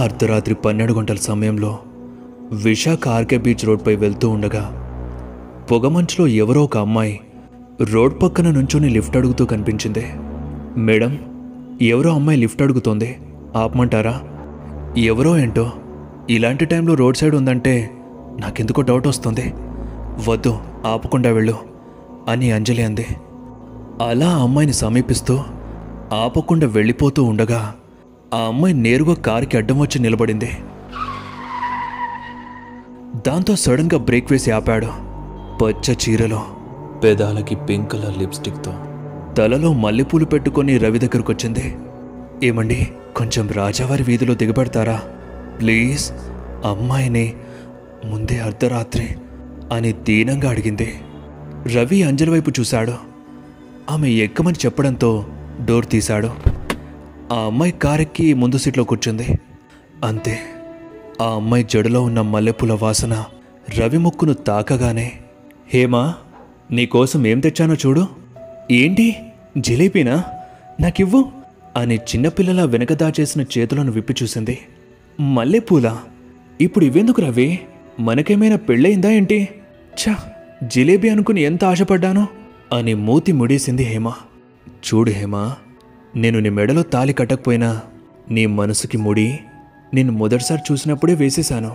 అర్ధరాత్రి 12 గంటల సమయంలో విశాఖ ఆర్కే బీచ్ రోడ్పై వెళ్తూ ఉండగా పొగమంచులో ఎవరో ఒక అమ్మాయి రోడ్ పక్కన నుంచొని లిఫ్ట్ అడుగుతూ కనిపించింది. మేడం, ఎవరో అమ్మాయి లిఫ్ట్ అడుగుతోంది, ఆపమంటారా? ఎవరో ఏంటో ఇలాంటి టైంలో రోడ్ సైడ్ ఉందంటే నాకెందుకో డౌట్ వస్తుంది. వద్దు, ఆపకుండా వెళ్ళు అని అంజలి అంది. అలా ఆ అమ్మాయిని సమీపిస్తూ ఆపకుండా వెళ్ళిపోతూ ఉండగా ఆ అమ్మాయి నేరుగా కారుకి అడ్డం వచ్చి నిలబడింది. దాంతో సడన్గా బ్రేక్ వేసి ఆపాడు. పచ్చ చీరలో, పెదాలకి పింక్ కలర్ లిప్స్టిక్తో, తలలో మల్లెపూలు పెట్టుకొని రవి దగ్గరకు వచ్చింది. ఏమండి, కొంచెం రాజావారి వీధిలో దిగబడతారా ప్లీజ్? అమ్మాయిని ముందే అర్ధరాత్రి అని దీనంగా అడిగింది. రవి అంజలి వైపు చూశాడు. ఆమె ఎక్కమని చెప్పడంతో డోర్ తీశాడు. ఆ అమ్మాయి కారెక్కి ముందు సీట్లో కూర్చుంది. అంతే, ఆ అమ్మాయి జడలో ఉన్న మల్లెపూల వాసన రవి ముక్కును తాకగానే, హేమా, నీకోసం ఏం తెచ్చానో చూడు. ఏంటి, జిలేబీనా? నాకివ్వు అని చిన్నపిల్లల వెనక దాచేసిన చేతులను విప్పి చూసింది. మల్లెపూలా? ఇప్పుడు ఇవెందుకు రవి? మనకేమైనా పెళ్ళయిందా ఏంటి? ఛా, జిలేబీ అనుకుని ఎంత ఆశపడ్డానో అని మూతి ముడేసింది హేమ. చూడు హేమ, నేను నీ మెడలో తాలి కట్టకపోయినా నీ మనసుకి ముడి నేను మొదటిసారి చూసినప్పుడే వేసేశాను.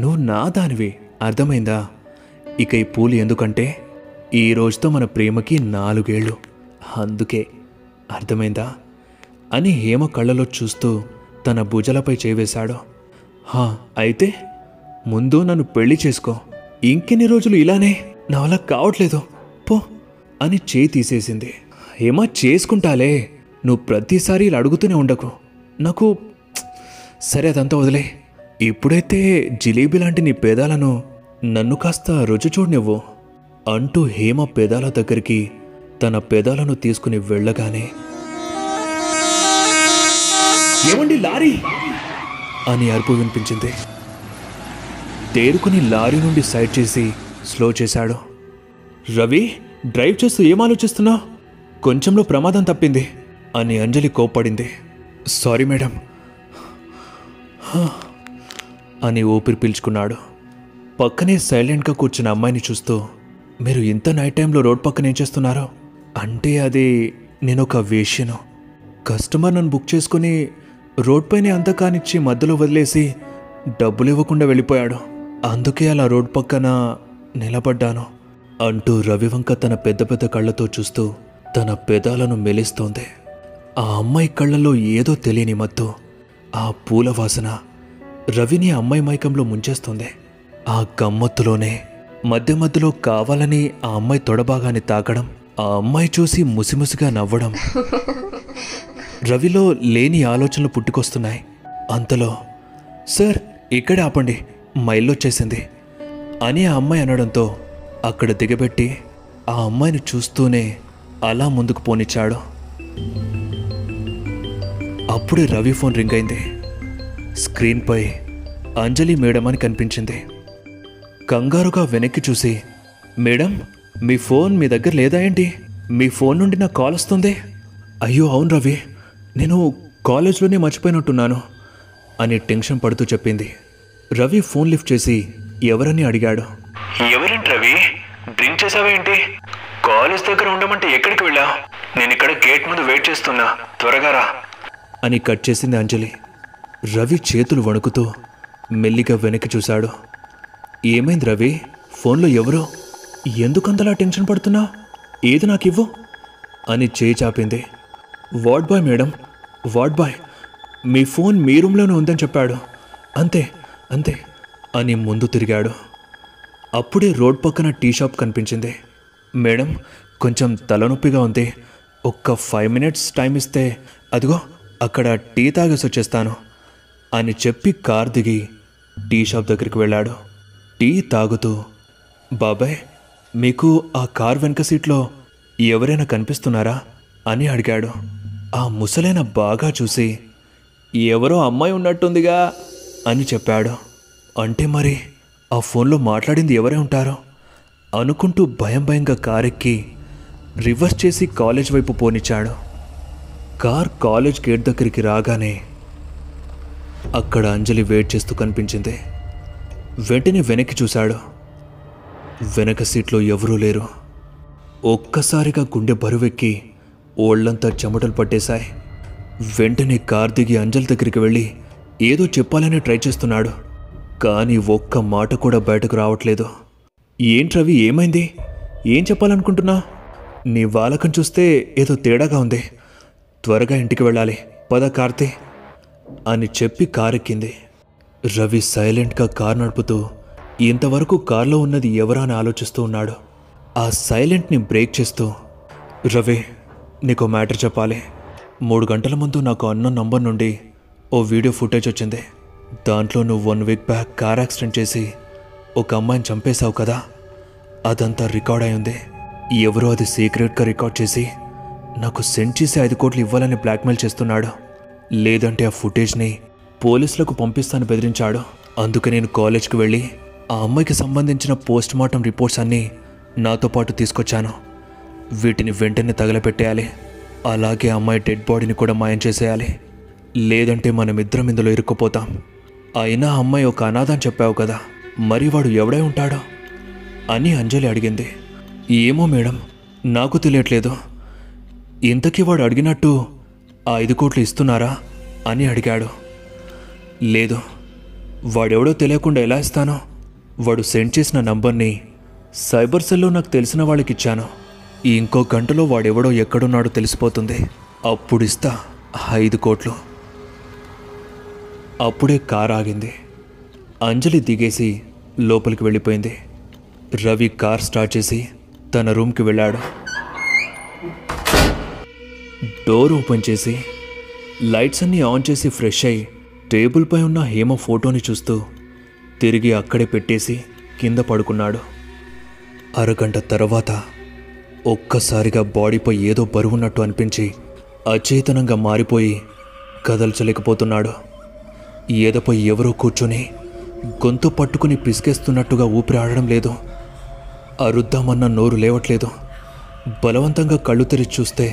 నువ్వు నా దానివి, అర్థమైందా? ఇక ఈ పూలు ఎందుకంటే ఈ రోజుతో మన ప్రేమకి 4 ఏళ్ళు, అందుకే, అర్థమైందా అని హేమ కళ్ళలో చూస్తూ తన భుజలపై చేవేశాడు. హా, అయితే ముందు నన్ను పెళ్లి చేసుకో. ఇంకెన్ని రోజులు ఇలానే? నా వల్ల కావట్లేదు, పో అని చేయి తీసేసింది. హేమ, చేసుకుంటాలే, నువ్వు ప్రతిసారి ఇలా అడుగుతూనే ఉండకు నాకు. సరే, అదంతా వదిలే. ఇప్పుడైతే జిలేబీ లాంటి నీ పేదాలను నన్ను కాస్త రుచి చూడనివ్వు అంటూ హేమ పెదాల దగ్గరికి తన పెదాలను తీసుకుని వెళ్ళగానే, ఏమండి లారీ అని అరుపు వినిపించింది. తేరుకుని లారీ నుండి సైడ్ చేసి స్లో చేశాడు. రవి, డ్రైవ్ చేస్తూ ఏం ఆలోచిస్తున్నావు? కొంచెంలో ప్రమాదం తప్పింది అని అంజలి కోప్పడింది. సారీ మేడం అని ఊపిరి పీల్చుకున్నాడు. పక్కనే సైలెంట్గా కూర్చున్న అమ్మాయిని చూస్తూ, మీరు ఇంత నైట్ టైంలో రోడ్ పక్కన ఏం చేస్తున్నారో? అంటే అది నేనొక వేశ్యను. కస్టమర్ నన్ను బుక్ చేసుకుని రోడ్ పైనే అంతా కానిచ్చి మధ్యలో వదిలేసి డబ్బులు ఇవ్వకుండా వెళ్ళిపోయాడు. అందుకే అలా రోడ్ పక్కన నిలబడ్డాను అంటూ రవివంక తన పెద్ద పెద్ద కళ్ళతో చూస్తూ తన పెదాలను మెలిస్తోంది. ఆ అమ్మాయి కళ్ళలో ఏదో తెలియని మత్తు, ఆ పూల వాసన రవిని అమ్మాయి మైకంలో ముంచేస్తోంది. ఆ గమ్మత్తులోనే మధ్య మధ్యలో కావాలని ఆ అమ్మాయి తొడభాగాన్ని తాకడం, ఆ అమ్మాయి చూసి ముసిముసిగా నవ్వడం, రవిలో లేని ఆలోచనలు పుట్టుకొస్తున్నాయి. అంతలో, సార్ ఇక్కడే ఆపండి, మా ఇల్లు వచ్చేసింది అని ఆ అమ్మాయి అనడంతో అక్కడ దిగబెట్టి ఆ అమ్మాయిని చూస్తూనే అలా ముందుకు పోనిచ్చాడు. అప్పుడే రవి ఫోన్ రింగ్ అయింది. స్క్రీన్పై అంజలి మేడం అని కనిపించింది. కంగారుగా వెనక్కి చూసి, మేడం, మీ ఫోన్ మీ దగ్గర లేదా ఏంటి? మీ ఫోన్ నుండి నాకు కాల్ వస్తుంది. అయ్యో అవును రవి, నేను కాలేజ్లోనే మర్చిపోయినట్టున్నాను అని టెన్షన్ పడుతూ చెప్పింది. రవి ఫోన్ లిఫ్ట్ చేసి ఎవరని అడిగాడు. ఎవరేంటి రవి, డ్రింక్ చేసావేంటి? కాలేజ్ దగ్గర ఉండమంటే ఎక్కడికి వెళ్ళావు? నేను ఇక్కడ గేట్ ముందు వెయిట్ చేస్తున్నా, త్వరగా రా అని కట్ చేసింది అంజలి. రవి చేతులు వణుకుతూ మెల్లిగా వెనక్కి చూశాడు. ఏమైంది రవి, ఫోన్లో ఎవరో? ఎందుకంతలా టెన్షన్ పడుతున్నావు? ఏది నాకు ఇవ్వు అని చేయి చాపింది. Ward boy madam, ward boy, మీ ఫోన్ మీ రూమ్లోనే ఉందని చెప్పాడు, అంతే అంతే అని ముందు తిరిగాడు. అప్పుడే రోడ్ పక్కన టీ షాప్ కనిపించింది. మేడం, కొంచెం తలనొప్పిగా ఉంది, ఒక్క 5 minutes టైం ఇస్తే అదిగో అక్కడ టీ తాగేసి వచ్చేస్తాను అని చెప్పి కార్ దిగి టీ షాప్ దగ్గరికి వెళ్ళాడు. టీ తాగుతూ, బాబాయ్, మీకు ఆ కార్ వెనక సీట్లో ఎవరైనా కనిపిస్తున్నారా అని అడిగాడు. ఆ ముసలైన బాగా చూసి, ఎవరో అమ్మాయి ఉన్నట్టుందిగా అని చెప్పాడు. అంటే మరి ఆ ఫోన్లో మాట్లాడింది ఎవరే ఉంటారో అనుకుంటూ భయం భయంగా కారెక్కి రివర్స్ చేసి కాలేజ్ వైపు పోనిచ్చాడు. కార్ కాలేజ్ గేట్ దగ్గరికి రాగానే అక్కడ అంజలి వెయిట్ చేస్తూ కనిపించింది. వెంటనే వెనక్కి చూశాడు. వెనక సీట్లో ఎవరూ లేరు. ఒక్కసారిగా గుండె బరువెక్కి ఓళ్లంతా చెమటలు పట్టేశాయి. వెంటనే కార్ దిగి అంజలి దగ్గరికి వెళ్ళి ఏదో చెప్పాలని ట్రై చేస్తున్నాడు. కానీ ఒక్క మాట కూడా బయటకు రావట్లేదు. ఏంట్రవి, ఏమైంది? ఏం చెప్పాలనుకుంటున్నా? నీ వాలకం చూస్తే ఏదో తేడాగా ఉంది. త్వరగా ఇంటికి వెళ్ళాలి, పద కార్తీ అని చెప్పి కారెక్కింది. రవి సైలెంట్గా కార్ నడుపుతూ ఇంతవరకు కార్లో ఉన్నది ఎవరా అని ఆలోచిస్తూ ఉన్నాడు. ఆ సైలెంట్ని బ్రేక్ చేస్తూ, రవి, నీకో మ్యాటర్ చెప్పాలి. 3 గంటల ముందు నాకు అన్న నంబర్ నుండి ఓ వీడియో ఫుటేజ్ వచ్చింది. దాంట్లో నువ్వు 1 వీక్ బ్యాక్ కార్ యాక్సిడెంట్ చేసి ఒక అమ్మాయిని చంపేశావు కదా, అదంతా రికార్డ్ అయి ఉంది. ఎవరో అది సీక్రెట్గా రికార్డ్ చేసి నాకు సెండ్ చేసి 5 కోట్లు ఇవ్వాలని బ్లాక్మెయిల్ చేస్తున్నాడు. లేదంటే ఆ ఫుటేజ్ని పోలీసులకు పంపిస్తాను బెదిరించాడు. అందుకే నేను కాలేజ్కి వెళ్ళి ఆ అమ్మాయికి సంబంధించిన పోస్ట్ మార్టం రిపోర్ట్స్ అన్నీ నాతో పాటు తీసుకొచ్చాను. వీటిని వెంటనే తగలపెట్టేయాలి. అలాగే అమ్మాయి డెడ్ బాడీని కూడా మాయం చేసేయాలి. లేదంటే మనమిద్దరం ఇందులో ఇరుక్కుపోతాం. అయినా అమ్మాయి ఒక అనాథ అని చెప్పావు కదా, మరి వాడు ఎవడై ఉంటాడో అని అంజలి అడిగింది. ఏమో మేడం, నాకు తెలియట్లేదు. ఇంతకీ వాడు అడిగినట్టు ఆ 5 కోట్లు ఇస్తున్నారా అని అడిగాడు. లేదు, వాడెవడో తెలియకుండా ఎలా ఇస్తానో? వాడు సెండ్ చేసిన నంబర్ని సైబర్ సెల్లో నాకు తెలిసిన వాళ్ళకి ఇచ్చాను. ఇంకో గంటలో వాడెవడో ఎక్కడున్నాడో తెలిసిపోతుంది. అప్పుడు ఇస్తా 5 కోట్లు. అప్పుడే కార్ ఆగింది. అంజలి దిగేసి లోపలికి వెళ్ళిపోయింది. రవి కార్ స్టార్ట్ చేసి తన రూమ్కి వెళ్ళాడు. డోర్ ఓపెన్ చేసి లైట్స్ అన్నీ ఆన్ చేసి ఫ్రెష్ అయి టేబుల్పై ఉన్న హేమ ఫోటోని చూస్తూ తిరిగి అక్కడే పెట్టేసి కింద పడుకున్నాడు. అరగంట తర్వాత ఒక్కసారిగా బాడీపై ఏదో బరువున్నట్టు అనిపించి అచేతనంగా మారిపోయి కదల్చలేకపోతున్నాడు. ఎదపై ఎవరో కూర్చొని గొంతు పట్టుకుని పిసికేస్తున్నట్టుగా ఊపిరి ఆడడం లేదు. అరుద్దామన్న నోరు లేవట్లేదు. బలవంతంగా కళ్ళు తెరిచి చూస్తే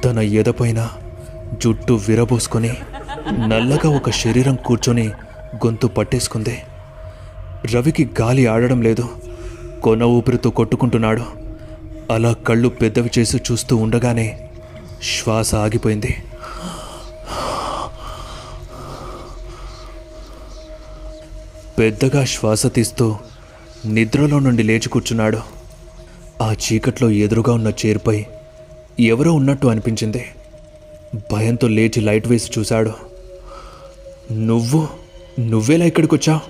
తన ఎదపైన జుట్టు విరబోసుకొని నల్లగా ఒక శరీరం కూర్చొని గొంతు పట్టేసుకుంది. రవికి గాలి ఆడడం లేదు. కొన ఊపిరితో కొట్టుకుంటున్నాడు. అలా కళ్ళు పెద్దవి చేసి చూస్తూ ఉండగానే శ్వాస ఆగిపోయింది. పెద్దగా శ్వాస తీస్తూ నిద్రలో నుండి లేచి కూర్చున్నాడు. ఆ చీకట్లో ఎదురుగా ఉన్న చైర్పై ఎవరో ఉన్నట్టు అనిపించింది. భయంతో లేచి లైట్ వేసి చూశాడు. నువ్వేలా ఇక్కడికి వచ్చావు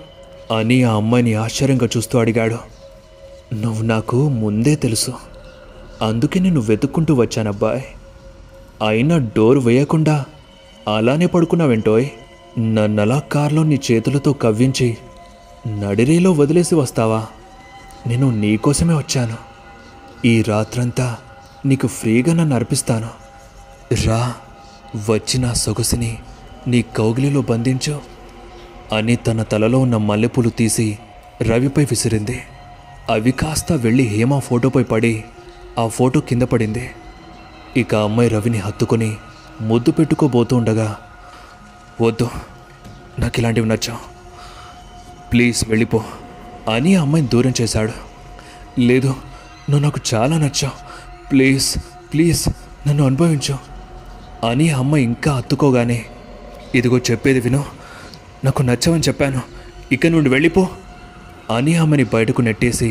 అని ఆ అమ్మాయిని ఆశ్చర్యంగా చూస్తూ అడిగాడు. నువ్వు నాకు ముందే తెలుసు, అందుకే నేను వెతుక్కుంటూ వచ్చానబ్బాయ్. అయినా డోర్ వేయకుండా అలానే పడుకున్నావేంటోయ్? నన్నలా కార్లో నీ చేతులతో కవ్వించి నడిరేలో వదిలేసి వస్తావా? నేను నీకోసమే వచ్చాను. ఈ రాత్రంతా నీకు ఫ్రీగా నన్ను అర్పిస్తాను. రా, వచ్చి నా సొగసిని నీ కౌగిలిలో బంధించు అని తన తలలో ఉన్న మల్లెపూలు తీసి రవిపై విసిరింది. అవి కాస్త వెళ్ళి హేమ ఫోటోపై పడి ఆ ఫోటో కింద పడింది. ఇక అమ్మాయి రవిని హత్తుకొని ముద్దు పెట్టుకోబోతూ ఉండగా, వద్దు, నాకు ఇలాంటివి నచ్చావు, ప్లీజ్ వెళ్ళిపో అని ఆ అమ్మాయిని దూరం చేశాడు. లేదు, నువ్వు నాకు చాలా నచ్చావు, ప్లీజ్ ప్లీజ్ నన్ను అనుభవించు అని ఆ అమ్మాయి ఇంకా హత్తుకోగానే, ఇదిగో చెప్పేది విను, నాకు నచ్చావని చెప్పాను, ఇక నుండి వెళ్ళిపో అని ఆమెని బయటకు నెట్టేసి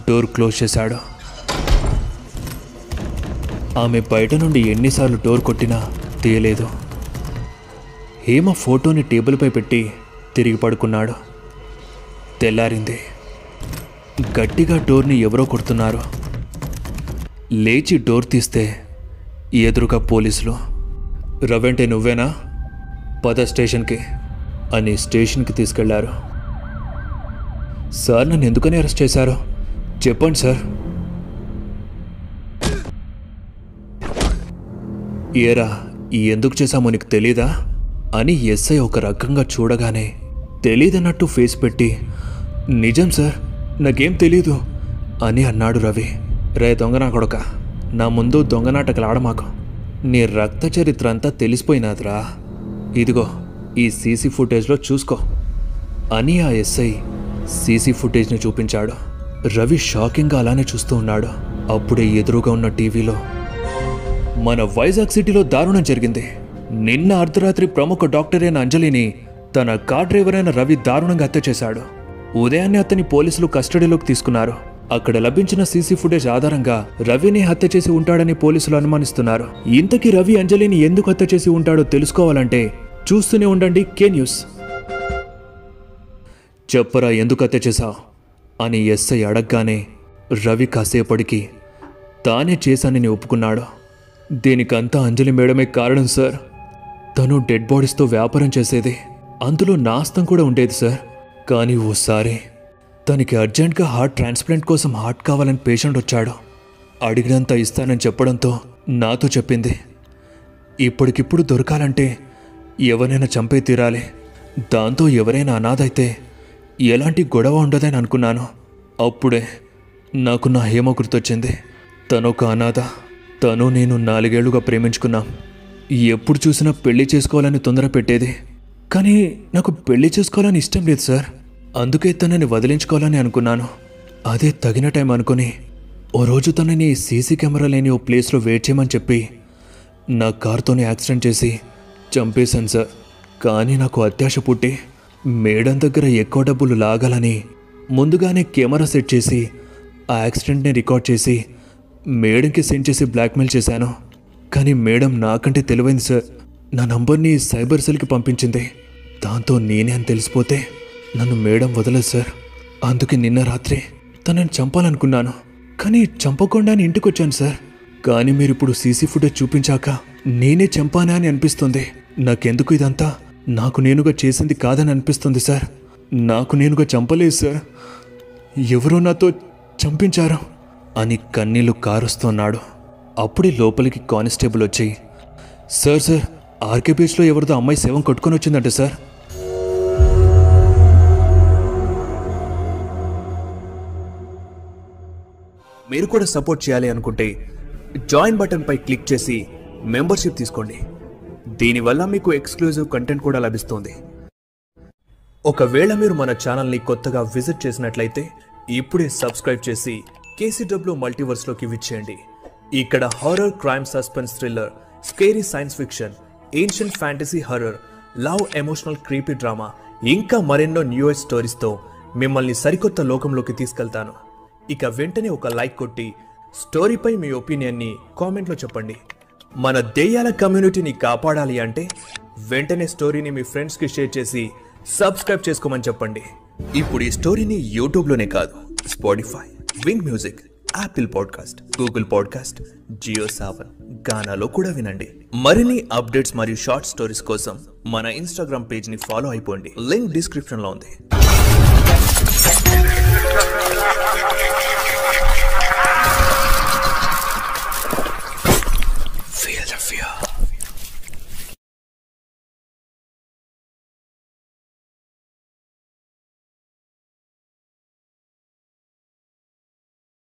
డోర్ క్లోజ్ చేశాడు. ఆమె బయట నుండి ఎన్నిసార్లు డోర్ కొట్టినా తీయలేదు. హేమ ఫోటోని టేబుల్పై పెట్టి తిరిగి పడుకున్నాడు. తెల్లారింది. గట్టిగా డోర్ని ఎవరో కొడుతున్నారు. లేచి డోర్ తీస్తే ఎదురుగా పోలీసులు. రవంటే నువ్వేనా? పద స్టేషన్కి అని స్టేషన్కి తీసుకెళ్లారు. సార్, నన్ను ఎందుకని అరెస్ట్ చేశారు? చెప్పండి సార్. ఏరా, ఎందుకు చేశామో నీకు తెలీదా అని ఎస్ఐ ఒక రకంగా చూడగానే తెలీదన్నట్టు ఫేస్ పెట్టి, నిజం సార్, నాకేం తెలీదు అని అన్నాడు రవి. రే దొంగనా కొడక, నా ముందు దొంగనాటకలు ఆడమాకు. నీ రక్త చరిత్ర అంతా తెలిసిపోయినాదిరా. ఇదిగో ఈ సీసీ ఫుటేజ్లో చూసుకో అని ఆ ఎస్ఐ సీసీ ఫుటేజ్ని చూపించాడు. రవి షాకింగ్గా అలానే చూస్తూ ఉన్నాడు. అప్పుడే ఎదురుగా ఉన్న టీవీలో, మన వైజాగ్ సిటీలో దారుణం జరిగింది. నిన్న అర్ధరాత్రి ప్రముఖ డాక్టర్ అయిన అంజలిని తన కార్ డ్రైవర్ అయిన రవి దారుణంగా హత్య చేశాడు. ఉదయాన్నే అతని పోలీసులు కస్టడీలోకి తీసుకున్నారు. అక్కడ లభించిన సీసీ ఫుటేజ్ ఆధారంగా రవిని హత్య చేసి ఉంటాడని పోలీసులు అనుమానిస్తున్నారు. ఇంతకీ రవి అంజలిని ఎందుకు హత్య చేసి ఉంటాడో తెలుసుకోవాలంటే చూస్తూనే ఉండండి కే న్యూస్. చెప్పరా, ఎందుకు హత్య చేశావు అని ఎస్ఐ అడగగానే రవి కాసేపటికి తానే చేశానని ఒప్పుకున్నాడు. దీనికంతా అంజలి మేడమే కారణం సార్. తను డెడ్ బాడీస్తో వ్యాపారం చేసేది. అందులో నాస్తం కూడా ఉండేది సార్. కానీ ఓసారి తనకి అర్జెంట్గా హార్ట్ ట్రాన్స్ప్లాంట్ కోసం హార్ట్ కావాలని పేషెంట్ వచ్చాడు. అడిగినంత ఇస్తానని చెప్పడంతో నాతో చెప్పింది, ఇప్పటికిప్పుడు దొరకాలంటే ఎవరైనా చంపే తీరాలి. దాంతో ఎవరైనా అనాథ అయితే ఎలాంటి గొడవ ఉండదని అనుకున్నాను. అప్పుడే నాకు నా హేమ గుర్తొచ్చింది. తనొక అనాథ. తను నేను 4 ఏళ్లుగా ప్రేమించుకున్నాం. ఎప్పుడు చూసినా పెళ్లి చేసుకోవాలని తొందర పెట్టేది. కానీ నాకు పెళ్లి చేసుకోవాలని ఇష్టం లేదు సార్. అందుకే తనని వదిలించుకోవాలని అనుకున్నాను. అదే తగిన టైం అనుకుని ఓ రోజు తనని సీసీ కెమెరా లేని ఓ ప్లేస్లో వెయిట్ చేయమని చెప్పి నా కార్తోనే యాక్సిడెంట్ చేసి చంపేశాను సార్. కానీ నాకు అత్యాశ పుట్టి మేడం దగ్గర ఎక్కువ డబ్బులు లాగాలని ముందుగానే కెమెరా సెట్ చేసి ఆ యాక్సిడెంట్ని రికార్డ్ చేసి మేడంకి సెండ్ చేసి బ్లాక్మెయిల్ చేశాను. కానీ మేడం నాకంటే తెలివైంది సార్. నా నంబర్ని సైబర్ సెల్కి పంపించింది. దాంతో నేనే అని తెలిసిపోతే నన్ను మేడం వదలదు సార్. అందుకే నిన్న రాత్రి తనని చంపాలనుకున్నాను. కానీ చంపకుండానే ఇంటికి వచ్చాను సార్. కానీ మీరు ఇప్పుడు సీసీ ఫుటేజ్ చూపించాక నేనే చంపానా అని అనిపిస్తుంది. నాకెందుకు ఇదంతా నాకు నేనుగా చేసింది కాదని అనిపిస్తుంది సార్. నాకు నేనుగా చంపలేదు సార్, ఎవరో నాతో చంపించారు అని కన్నీళ్లు కారుస్తున్నాడు. అప్పుడే లోపలికి కానిస్టేబుల్ వచ్చి, సార్ సార్ ఆర్కే బీచ్లో ఎవరిదో అమ్మాయి శవం కొట్టుకొని వచ్చిందంట సార్. మీరు కూడా సపోర్ట్ చేయాలి అనుకుంటే జాయిన్ బటన్ పై క్లిక్ చేసి మెంబర్షిప్ తీసుకోండి. దీనివల్ల మీకు ఎక్స్క్లూజివ్ కంటెంట్ కూడా లభిస్తుంది. ఒకవేళ మీరు మన ఛానల్ని కొత్తగా విజిట్ చేసినట్లయితే ఇప్పుడే సబ్స్క్రైబ్ చేసి కేసీడబ్ల్యూ మల్టీవర్స్లోకి విచ్చేయండి. ఇక్కడ horror, crime, suspense, thriller, scary science fiction, ancient fantasy, horror, love, emotional, creepy drama ఇంకా మరెన్నో న్యూయెస్ట్ స్టోరీస్తో మిమ్మల్ని సరికొత్త లోకంలోకి తీసుకెళ్తాను. ఇక వెంటనే ఒక లైక్ కొట్టి స్టోరీపై మీ ఒపీనియన్ని కామెంట్లో చెప్పండి. మన దెయ్యాల కమ్యూనిటీని కాపాడాలి అంటే వెంటనే స్టోరీని మీ ఫ్రెండ్స్కి షేర్ చేసి సబ్స్క్రైబ్ చేసుకోమని చెప్పండి. ఇప్పుడు ఈ స్టోరీని యూట్యూబ్లోనే కాదు, Spotify, Wynk music, Apple podcast, Google podcast, Jio Saavn, గానాలో కూడా వినండి. మరిన్ని అప్డేట్స్ మరియు షార్ట్ స్టోరీస్ కోసం మన ఇన్స్టాగ్రామ్ పేజ్ని ఫాలో అయిపోండి. లింక్ డిస్క్రిప్షన్లో ఉంది.